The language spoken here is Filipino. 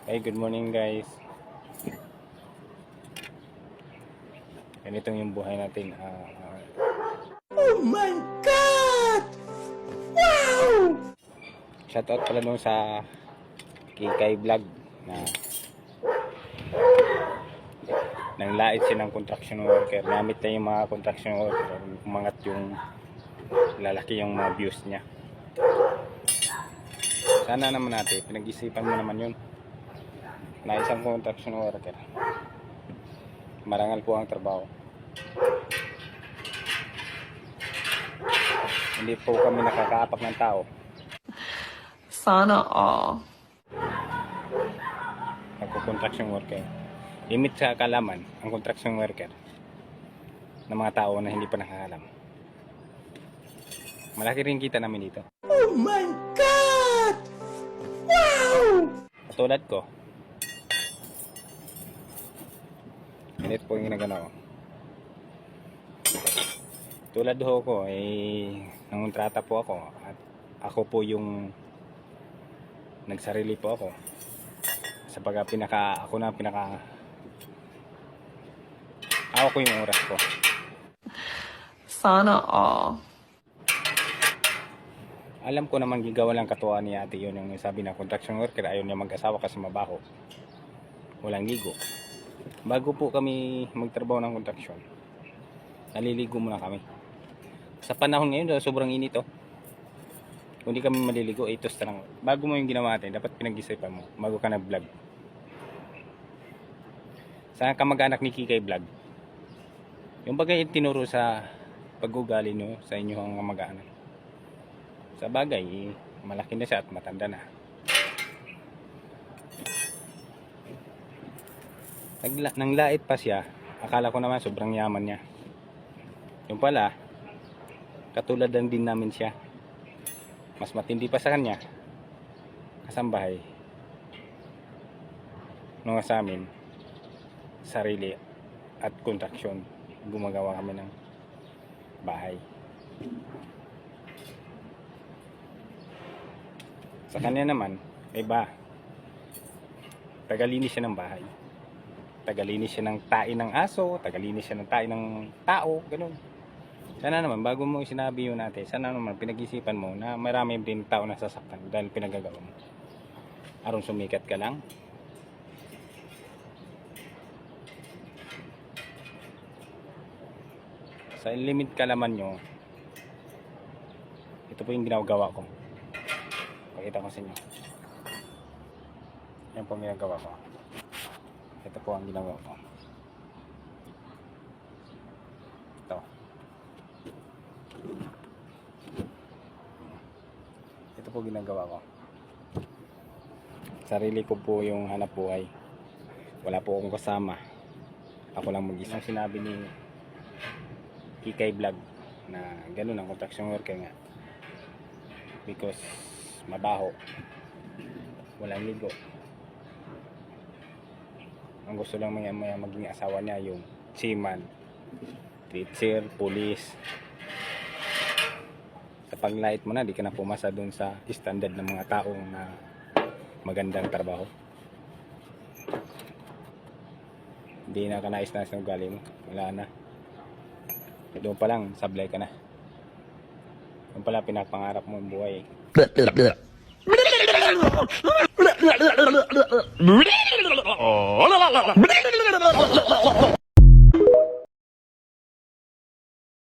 Hey, good morning guys. Ganito yung buhay natin. Oh my God! Wow! Shoutout pala nung sa Kikay Vlog na nanglait siya ng construction worker. Gamit na yung mga construction worker. Umangat yung lalaki yung mga views niya. Sana naman natin, pinag-isipan mo naman yun na isang construction worker. Marangal po ang trabaho. Hindi po kami nakakaapak ng tao. Sana all. Nagko-construction worker. Limit sa kalaman ang construction worker ng mga tao na hindi pa nakakalam. Malaki rin kita namin dito. Oh my God! Wow! Katulad ko. Ganito po yung ginagana ko. Tulad ho ko ay nangontrata po ako at ako po yung nagsarili po ako. Sapagkat ako na ako ko yung oras ko. Sana all. Alam ko naman gigawa lang katuwa ni ate yun yung sabi na construction worker ayaw niya mag-asawa kasi mabaho. Walang ligo. Bago po kami magtrabaho ng construction, naliligo muna kami. Sa panahon ngayon, sobrang init oh. Kung di kami maliligo, itos na lang. Bago mo yung ginawa natin, dapat pinag-isipan mo bago ka nag-vlog. Saan ka mag-anak ni Kikay Vlog? Yung bagay tinuro sa pag-ugali nyo sa inyo ang mag-anak. Sa bagay, malaki na siya at matanda na. Nanglait pa siya, akala ko naman sobrang yaman niya. Yung pala, katulad lang din namin siya. Mas matindi pa sa kanya. Kasambahay. Nung sa amin, sarili at construction. Gumagawa kami ng bahay. Sa kanya naman, iba. Tagalinis siya ng bahay. Tagalinis siya ng tae ng aso, tagalinis siya ng tae ng tao, ganun. Sana naman, bago mo sinabi yun natin, sana naman pinag-isipan mo na marami din tao na sasaktan dahil pinagagawa mo. Arong sumikat ka lang. Sa limit kalaman nyo, ito po yung ginagawa ko. Pakita ko sa inyo. Yan po ang ginagawa ko. Ito po ang ginagawa ko. Ito. Ito po ginagawa ko. Sarili ko po yung hanap buhay. Wala po akong kasama. Ako lang mag-isa. Sinabi ni Kikay Vlog na ganun ang construction worker nga. Because mabaho. Walang ligo. Ang gusto lang maging asawa niya yung seaman, teacher, police. Sa paglight mo na, di ka na pumasa dun sa standard ng mga taong na magandang trabaho. Hindi na ka nais-nais ng ugali mo. Wala na. Doon pa lang, sablay ka na. Doon pala pinapangarap mo ang buhay. Oh,